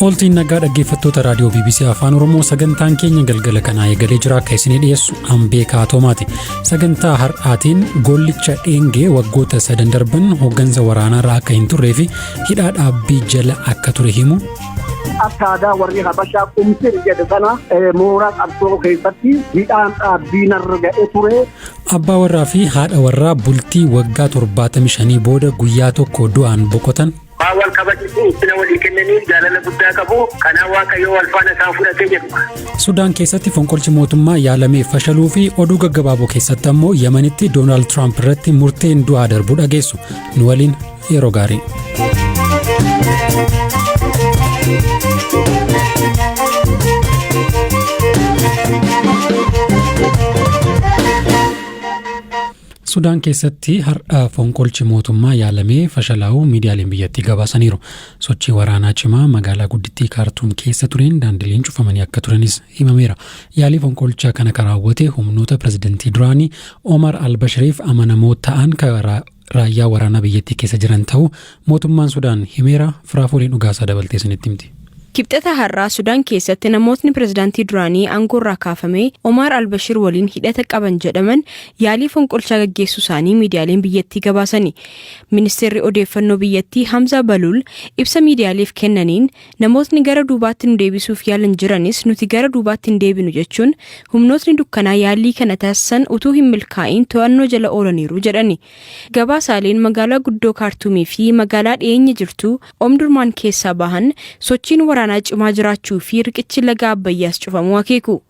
Oltiin nagaa dhaggeeffattoota raadiyoo BBC afaan oromoo sagantaan keenya galgala kanaa eegalee jira akka isinii dhiyeessu Ambeekaa Toomaati. Sagantaa har'aatiin gollicha dheengee waggoota 3 darban hooggansa waraanaa akka hin turree fi hidhaa dhaabbii jala akka ture himu. Akkaadaa warri habashaa qumsir jedhu kana mooraa qabsoo keessatti hidhaan dhaabbii narra ga'ee ture. Abbaa warraa fi haadha warraa bultii waggaa 75 booda guyyaa tokko du'aan boqotan. Wal kabajisu sina walii kennanii jaalala guddaa qabu kanaan waaqayyo wal faana isaan fudhatee jedhu. Sudaan keessatti fonqolchi mootummaa yaalamee fashaluu fi oduu gaggabaaboo keessatti ammoo Yamanitti Doonaald Tiraamp irratti murteen du'aa darbu dhageessu. Nu waliin yeroo gaarii. Sudaan keessatti har'a fonqolchi mootummaa yaalamee fashalaa'uu miidiyaaleen biyyattii gabaasaniiru. Sochii waraanaa cimaa magaalaa guddittii Kaartuum keessa tureen daandileen cufamanii akka turanis himameera. Yaalii fonqolcha kana raawwate humnoota pirezidantii duraanii Omar al-Bashiriif amanamoo ta'an raayyaa waraanaa biyyattii keessa jiran ta'uu mootummaan Sudaan himeera. Firaafooliin dhugaasaa dabaltee isinitti himti. Kibxata har'aa Sudaan keessatti namootni pirezidaantii duraanii aangoorraa kaafame Omar al-Bashir waliin hidhata qaban jedhaman yaalii fonqolchaa gaggeessuu isaanii miidiyaaleen biyyattii gabaasani. Ministeerri odeeffannoo biyyattii Hamza Baluul ibsa miidiyaaleef kennaniin namootni gara duubaatti nu deebisuuf yaalan jiranis nuti gara duubaatti hin deebinu jechuun humnootni dukkanaa yaalii kana taasisan utuu hin milkaa'in to'annoo jala oolaniiru jedhani. Gabaasaaleen magaalaa guddoo Kaartuumii fi magaalaa dhiyeenya jirtu Omdurmaan keessaa bahan sochiin waraanaa cimaa jiraachuu fi riqichi laga Abbayyaas cufamuu akeeku.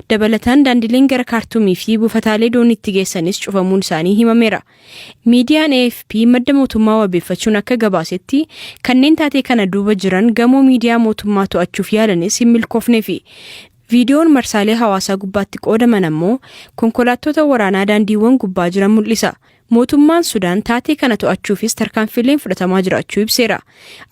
Dabalataan daandileen gara Kaartuumii fi buufataalee dooniitti geessanis cufamuun isaanii himameera. Miidiyaan AFP madda mootummaa wabeeffachuun akka gabaasetti kanneen taatee kana duuba jiran gamoo miidiyaa mootummaa to'achuuf yaalanis hin milkoofneefi. Viidiyoon marsaalee hawaasaa gubbaatti qoodaman ammoo konkolaattota waraanaa daandiiwwan gubbaa jiran mul'isa. Mootummaan Sudaan taatee kana to'achuufis tarkaanfileen fudhatamaa jiraachuu ibseera.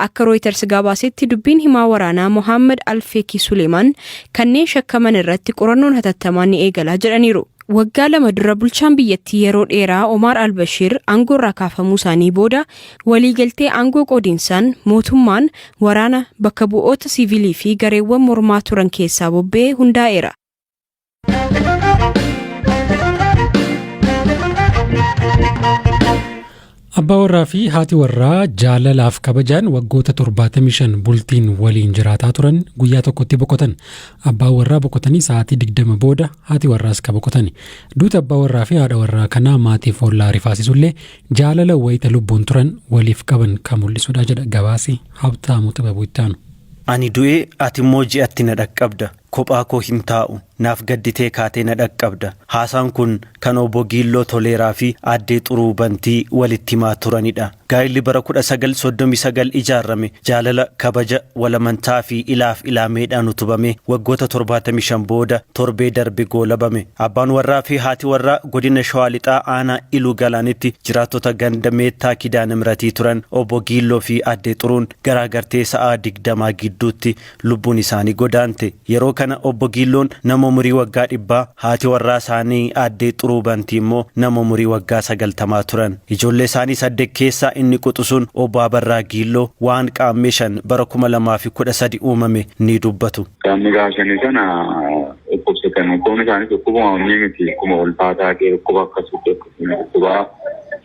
Akka Reuters gabaasetti dubbiin himaa waraanaa Mohaammed Al-Feki Suleeman kanneen shakkaman irratti qorannoon hatattamaan ni eegalaa jedhaniiru. Waggaa 2 dura bulchaan biyyattii yeroo dheeraa Omar al-Bashir aangoorraa kaafamuu isaanii booda waliigaltee aangoo qoodiinsaan mootummaan waraana bakka bu'oota siivilii fi gareewwan mormaa turan keessaa bobba'ee hundaa'eera. Abbaa warraa fi haati warraa jaalalaaf kabajaan waggoota 75 bultiin waliin jiraataa turan guyyaa tokkotti boqotan. Abbaa warraa boqotanii sa'aatii 20 booda haati warraas ka boqotani. Duuta abbaa warraa fi haadha warraa kanaa maatiif ollaa rifaasisullee jaalala wayita lubbuun turan waliif qaban kan mul'isudha jedha gabaasi Habtaamuu Xibabuu ittaanu. Ani du'ee ati immoo ji'atti na dhaqqabda. Kophaa koo hin taa'u naaf gadditee kaatee na dhaqqabda. Haasaan kun kan obbo Giilloo Toleeraa fi aaddee Xuruu Bantii walitti himaa turanidha. Gaa'illi bara 1939 ijaarame jaalala kabaja walamantaa fi ilaaf ilaameedhaan utubame waggoota 75 booda torbee darbe goolabame. Abbaan warraa fi haati warraa godina Shawaa Lixaa aanaa Iluu Galaanitti jiraattota ganda Meettaa Kidaana Miratii turan obbo Giilloo fi aaddee Xuruun garaagartee sa'aa 20 gidduutti lubbuun isaanii godaante. Yeroo kana obbo Giilloon nama umurii waggaa 100 haati warraa isaanii aaddee Xuruu Bantii immoo nama umurii waggaa 90 turan. Ijoollee isaanii 8 keessaa inni quxusuun obbo Abarraa Giilloo waan qaammee 5 bara 2013 uumame ni dubbatu. Qaamni gaashanii sana dhukkubsatan qoonni isaanii dhukkubuma miti akkuma ulfaataa ta'e dhukkuba akkasutti dhukkubaa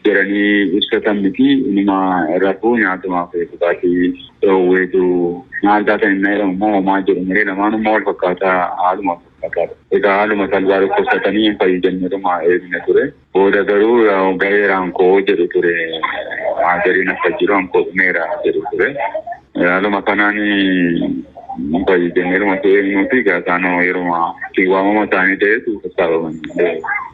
jedhanii ibsatan miti inuma rafuu nyaatumaaf dhugaatii dhoowweetu maal taatan inni jedhamu homaa jedhu miree lamaanummaa wal fakkaataa haaluma fakkaata. Egaa haaluma salphaa dhukkubsatanii hin fayyadamnedhuma eegne ture. Booda garuu ga'eeraan koo jedhu ture maajariin akka jiru ankoo dhumeera jedhu ture. Haaluma kanaan fayyadamneeruma ta'ee gaasaanoo yeruma waamama isaanii ta'etu sassaabaman.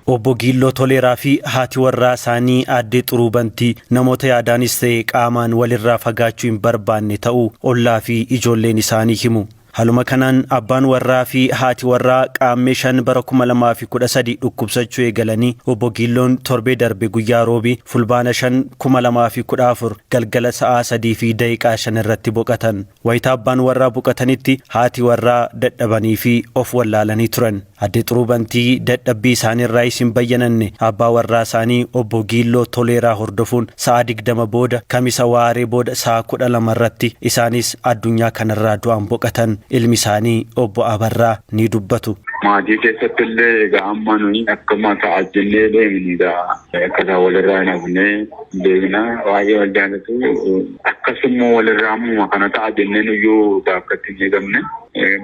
Obbo Giilloo Toleeraa fi haati warraa isaanii aaddee Xuruu Bantii namoota yaadaanis ta'e qaamaan walirraa fagaachuu hin barbaanne ta'uu ollaa fi ijoolleen isaanii himu. Haluma kanaan abbaan warraa fi haati warraa qaammee 5 bara 2013 dhukkubsachuu eegalanii obbo Giilloon torbee darbe guyyaa roobii fulbaana 5 2014 galgala sa'aa 3 fi daqiiqaa 5 irratti boqatan. Wayita abbaan warraa boqatanitti haati warraa dadhabanii fi of wallaalanii turan. Addee xuruu bantii dadhabbii isaaniirraa isin bayyananne abbaa warraa isaanii obbo Giilloo Toleeraa hordofuun sa'a 20 booda kamisa waaree booda sa'a 12 irratti isaanis addunyaa kanarraa du'an boqatan. Ilmi isaanii obbo Abarraa ni dubbatu. Maatii keessatti illee egaa amma nuyi akkuma ta'a jennee deemnidha. Akkasa walirraa hin hafne deemna waa'ee wal jaalatu akkasuma walirraa ammuma kana ta'a jennee nuyyuu bakkatti hin eegamne.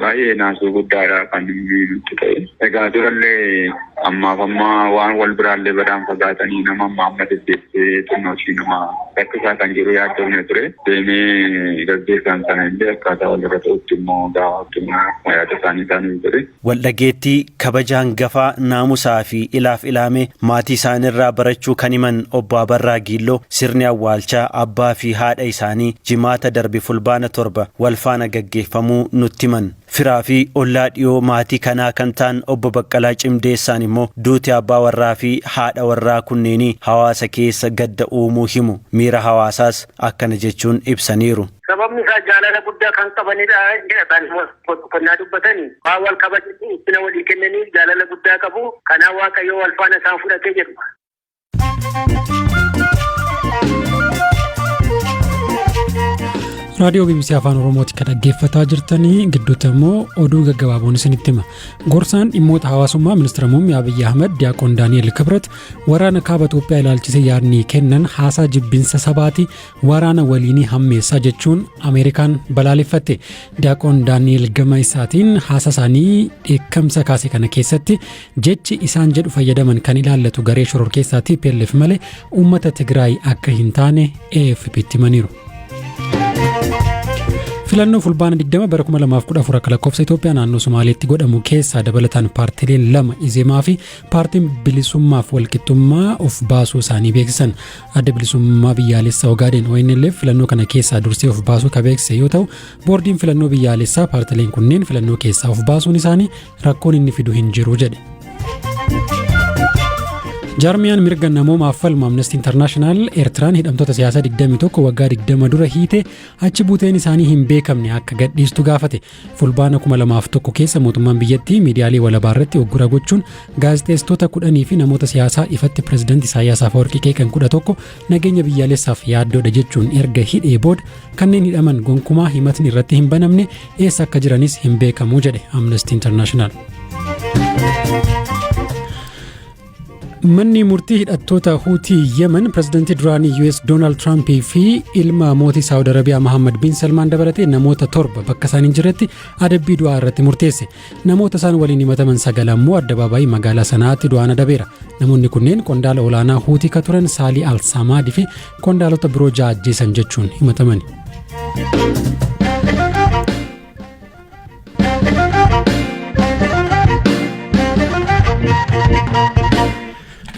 Baay'ee naasuu guddaadha kan nutti ta'e. Egaa durallee ammaaf amma waan wal biraallee badaan fagaatanii nama amma deddeessee xinnoo ishii nama rakkisaa kan jiru yaaddoofne ture. Deemee gaggeessaan sana illee akkaataa walirra ta'utti immoo gaafatti immoo yaada isaanii isaanii ture. Waldhageettii kabajaan gafaa naamusaa fi ilaaf ilaamee maatii isaaniirraa barachuu kan himan obbo Abarraa Giilloo sirni awwaalchaa abbaa fi haadha isaanii jimaata darbe fulbaana 7 walfaana gaggeeffamuu nutti himan. Firaa fi ollaa dhiyoo maatii kanaa kan ta'an obbo Baqqalaa Cimdeessaan immoo duuti abbaa warraa fi haadha warraa kunneenii hawaasa keessa gadda uumuu himu. Miira hawaasaas akkana jechuun ibsaniiru. Sababni isaa jaalala guddaa kan qabanidha jedhan qonnaa dubbatanii waan wal kabajanii itti walii kennanii jaalala guddaa qabu. Kanaaf Waaqayyo wal faana isaan fudhatee jedhu. raadiyoo BBC afaan oromooti kan dhaggeeffataa jirtanii gidduutti immoo oduu gaggabaaboon isinitti hima. Gorsaan dhimmoota hawaasummaa ministeera muummee Abiyyi Ahmed Diyaaqoon Daani'el Kibret waraana kaaba Itoophiyaa ilaalchisee yaadni kennan haasaa jibbinsa sabaati waraana waliinii hammeessaa jechuun Ameerikaan balaaleffatte. Diyaaqoon Daani'el gama isaatiin haasaa isaanii dheekkamsa kaase kana keessatti jechi isaan jedhu fayyadaman kan ilaallatu garee shororkeessaa TPLF malee uummata Tigraay akka hin taane AFP'tti himaniiru. Filannoo fulbaana 20 bara 2014 akka lakkoofsa Itoophiyaa naannoo Somaaliyaatti godhamu keessaa dabalataan paartiileen 2 Izemaa fi paartiin bilisummaaf walqixxummaa of baasuu isaanii beeksisan. Adda bilisummaa biyyaalessaa Ogaadeen ONLF filannoo kana keessaa dursee of baasuu ka beeksise yoo ta'u, boordiin filannoo biyyaalessaa paartiileen kunneen filannoo keessaa of baasuun isaanii rakkoon inni fidu hin jiru jedhe. Jarmiyaan mirga namoomaaf falmu Amnesty International Eertiraan hidhamtoota siyaasaa 21 waggaa 20 dura hiite achi buuteen isaanii hin beekamne akka gadhiistu gaafate. Fulbaana 2001 keessa mootummaan biyyattii miidiyaalee walabaa irratti uggura gochuun gaazexeessitoota 10 fi namoota siyaasaa ifatti pirezidaantii Isaayyaas Afeworqii qeeqan 11 nageenya biyyaalessaaf yaaddoodha jechuun erga hidhee booda kanneen hidhaman gonkumaa himatni irratti hin banamne eessa akka jiranis hin beekamu jedhe Amnesty International. Manni murtii hidhattoota Huutii Yemen pirezidaantii duraanii US Donald Trump fi ilma mootii Saawud Arabiyaa Mohammed bin Salmaan dabalatee namoota 7 bakka isaan hin jirretti adabbii du'aa irratti murteesse. Namoota isaan waliin himataman 9 ammoo addabaabaayii magaalaa sanaatti du'aan adabeera. Namoonni kunneen qondaala olaanaa Huutii ka turan Saalii Al-Samaadi fi qondaalota biroo 6 ajjeesan jechuun himatamani.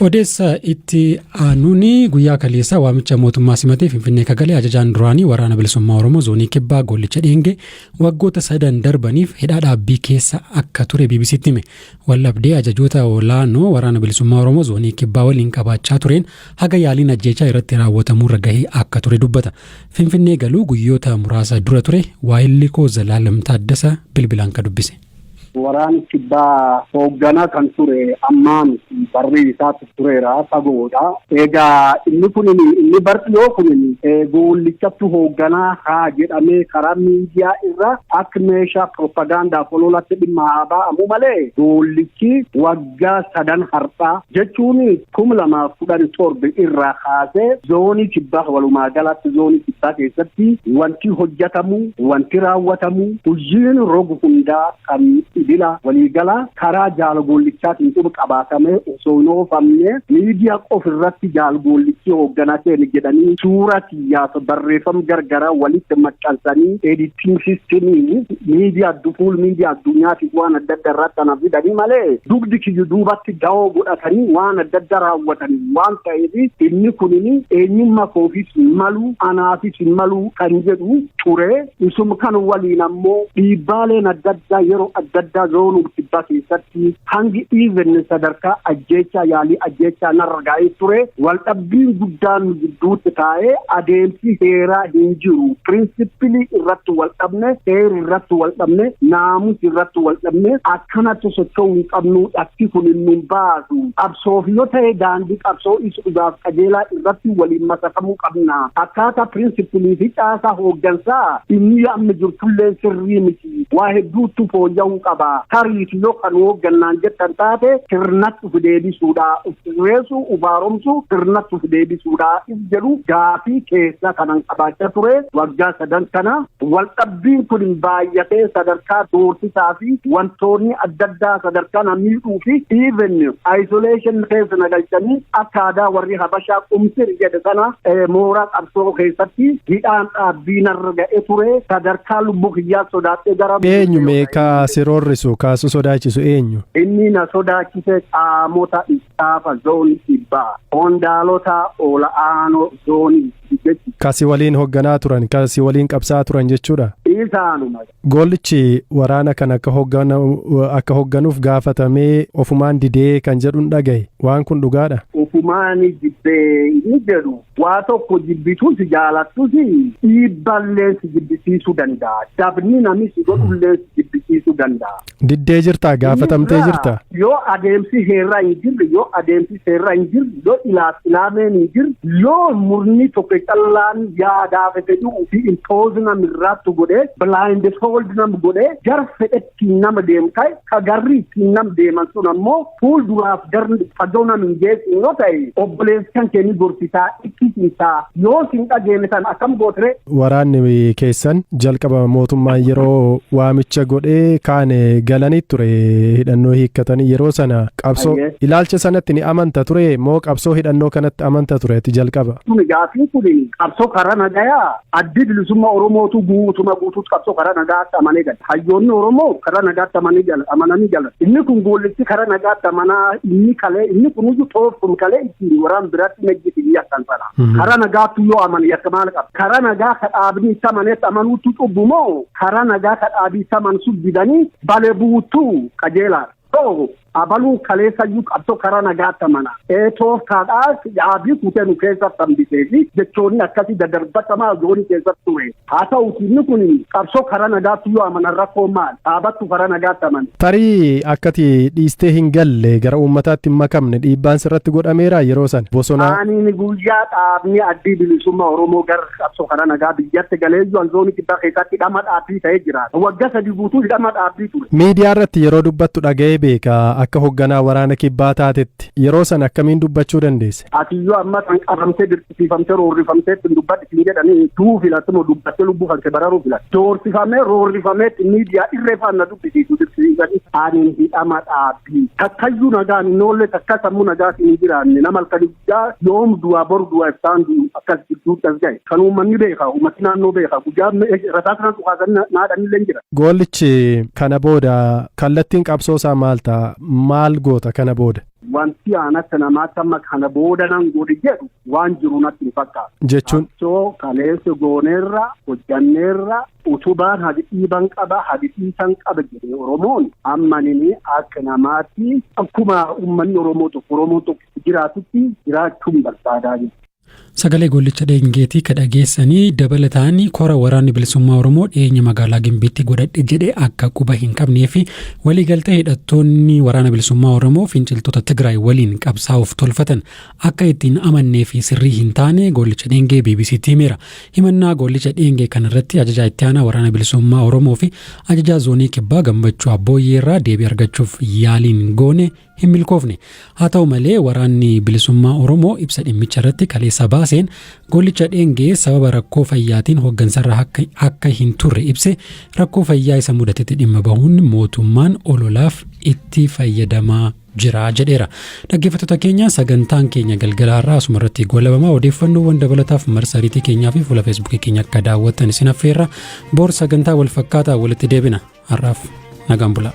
Odeessa itti aanuuni guyyaa kaleessaa waamicha mootummaa simatee Finfinnee kagalee ajajaan duraanii waraana bilisummaa Oromoo zoonii kibbaa Gollicha Dheengee waggoota 3 darbaniif hidhaa dhaabbii keessa akka ture BBC'tti hime. Wallabdee ajajoota olaanoo waraana bilisummaa Oromoo zoonii kibbaa waliin qabaachaa tureen haga yaaliin ajjeechaa irratti raawwatamuu irra gahee akka ture dubbata. Finfinnee galuu guyyoota muraasa dura ture waa'illi koo Zalaalam Taaddasa bilbilaan ka dubbise. Waraanni kibbaa hoogganaa kan ture ammaan barri isaatti tureera fagoodha. Egaa inni barxiyoo kun Gollichatti hoogganaa haa jedhamee karaa miidiyaa irra akka meeshaa propagaandaa ololatti dhimma haa ba'amu malee Gollichi waggaa 3 har'aa jechuun 2017 irraa kaasee zoonii kibbaa walumaa galatti zoonii kibbaa keessatti wanti hojjetamu wanti raawwatamu hojiin rogu hundaa kan dila waliigala karaa jaalgollichaatiin quba qabaatame osoo hin oofamne miidiyaa ofirratti jaalgollichi hoogganaa ta'e jedhanii suura xiyyaasa barreeffama gargaraa walitti maxxansanii editing systemiin miidiyaa fuul miidiyaa addunyaatiif waan adda addaa irratti kana fidanii malee dugdi kiyyu duubatti da'oo godhatanii waan adda addaa raawwatanii waan ta'eef inni kunini eenyummaa koofis malu anaafis malu kan jedhu ture isuma kan waliin ammoo dhiibbaaleen adda addaa yeroo adda addaa zoonuu kibbaa keessatti hangi even sadarkaa ajjeechaa yaalii ajjeechaa narragaa'ee ture waldhabbiin guddaan gidduutti taa'ee adeemsi heeraa hin jiru pirinsipilii irratti waldhabne heeri irratti waldhabne naamus irratti waldhabne akkanatti socho'uu hin qabnu dhatti kun hin baasu qabsoof yoo ta'e daandii qabsoo isuudhaaf qajeelaa irratti waliin masakamuu qabna akkaataa pirinsipilii fi caasaa hooggansaa inni amma jirtullee sirrii miti waa hedduutu fooyya'uu qaba tariif yoo kan hooggannaan jettan taate sirnatti of deebisuudha reessu ubaaromsu sirnatti of deebisuudha jedhu gaafii keessa kanan qabaachaa ture waggaa sadan kana waldhabbiin kun baay'atee sadarkaa doorsisaa fi wantoonni adda addaa sadarkaa miidhuu fi even isolation keessa nagalchanii akka aadaa warri habashaa qumsir jedhe sana mooraa qabsoo keessatti hidhaan dhaabbii narra ga'e ture sadarkaa lubbuu kiyyaa sodaatee gara eenyu meeqa siroorrisu kaasu sodaachisu eenyu inni na sodaachise qaamota istaafa zoonii kibbaa qondaalota ol'aanoo zoonii kasi waliin hoogganaa turan kasi waliin qabsaa turan jechuudha isaanuma gollichi waraana kan akka hoogganuuf gaafatamee ofumaan didee kan jedhuun dhagaye waan kun dhugaadha ofumaan diddee inni jedhu waa tokko jibbituus jaalattus dhiibballee si jibbisiisuu danda'a dabni namis godhullee si jibbisiisuu danda'a diddee jirtaa gaafatamtee jirta yoo adeemsi heerraa hin jirre yoo adeemsi seerraa hin jirre yoo ilaameen hin jirre yoo murni tokko callaan yaadaa fedhuu fi impoozina mirraattu godhee blind hold nam godhee gar fedhetti nama deemkay ka garri nam deeman sun ammoo fuul duraaf darni fagoo nam hin geessin yoo ta'e obboleessan keenya gorsisaa ikkisiisaa yoo sin dhageenne tan akkam gootre waraanni keessan jalqaba mootummaan yeroo waamicha godhee kaane galanii ture hidhannoo hiikkatanii yeroo sana qabsoo ilaalcha sanatti ni amanta ture moo qabsoo hidhannoo kanatti amanta tureeti jalqaba kun gaafii kun qabsoo karaa nagayaa addi bilisummaa oromootu guutuutti qabsoo karaa nagaatti amanee gala hayyoonni oromoo karaa nagaatti amananii galan inni kun goollichi karaa nagaatti amanaa inni kunuyyuu tooftum kalee ittiin waraan biratti najjiti yakkan sana karaa nagaatti yoo amane yakka maal qaba karaa nagaa ka dhaabni isa amaneetti amanuutu cubbumoo karaa nagaa ka dhaabii isa amansu didanii bale buutuu qajeelaadha abaluu kaleessayyuu qabsoo karaa nagaatti amana toof kaadhaas yaabii kutee nu keessatti hambisee fi jechoonni akkasii dadarbatamaa zoonii keessatti ture haa ta'uuti inni kun qabsoo karaa nagaatti yoo amanan rakkoo maal dhaabattu karaa nagaatti amane. Tarii akkati dhiistee hin galle gara uummataatti hin makamne dhiibbaan sirratti godhameera yeroo san bosonaa. Ani guyyaa dhaabni addii bilisummaa Oromoo gara qabsoo karaa nagaa biyyatti galeeyyuu zoonii kibbaa keessatti hidhama dhaabbii ta'ee jira waggaa sadii guutuu hidhama dhaabbii ture. Miidiyaa irratti yeroo dubbattu dhaga'ee beeka akka hoogganaa waraana kibbaa taatetti yeroo san akkamiin dubbachuu dandeesse? Atiyyoo amma kan qabamtee dirqisiifamtee roorrifamtee ittiin dubbatti jedhanii tuu filatuma dubbattee lubbuu kan bararuu filat. Doorsifamee roorrifamee miidiyaa irreeffannaa dubbisiisu dirqisiisanii ani hidhama dhaabbii. Takkayyuu nagaan hin oolle takka sammuu nagaa hin jiraanne nama halkan guddaa yoom du'aa boru du'aa ibsaan akkas gidduutti as ga'e. Kan uummanni beeka uummati naannoo beeka guyyaa rasaa kanan dhukaasan naadhanillee jira. Gollichi kana booda kallattiin qabsoosaa maal ta'a? Maal goota kana booda? Wanti aanatti namaatti amma kana booda nan godhe jedhu waan jiru natti hin fakkaatu. Jechuun? Qabsoo kaleessa gooneerra hojjanneerra utubaan hadi dhiiban qaba hadi dhiisan qaba jedhee Oromoon ammanini akka namaatti akkuma uummanni Oromoo tokko jiraatutti jiraachuun barbaadaa jiru. Sagalee gollicha dheengeetii ka dhageessanii dabalataan kora waraanni bilisummaa Oromoo dhiyeenya magaalaa Gimbiitti godhadhe jedhee akka quba hin qabnee fi waliigaltee hidhattoonni waraana bilisummaa Oromoo finciltoota Tigraay waliin qabsaa'uuf tolfatan akka ittiin amannee fi sirrii hin taane gollicha dheengee BBC'tti himeera. Himannaa gollicha dheengee kanarratti ajajaa itti aanaa waraana bilisummaa Oromoo fi ajajaa zoonii kibbaa Gammachuu Abbooyyeerraa deebii argachuuf yaaliin goone hin milkoofne. Haa ta'u malee waraanni bilisummaa Oromoo ibsa dhimmicha irratti kaleessa baaseen gollicha dheengee sababa rakkoo fayyaatiin hooggansarra akka hin turre ibse rakkoo fayyaa isa mudatetti dhimma bahuun mootummaan ololaaf itti fayyadamaa jira jedheera. Dhaggeeffattoota keenya sagantaan keenya galgala har'aa asuma irratti goolabamaa odeeffannoowwan dabalataaf marsariitii keenyaa fi fuula feesbuukii keenya akka daawwattan isin affeerra. Boor sagantaa wal fakkaataa walitti deebina. Har'aaf nagaan bulaa.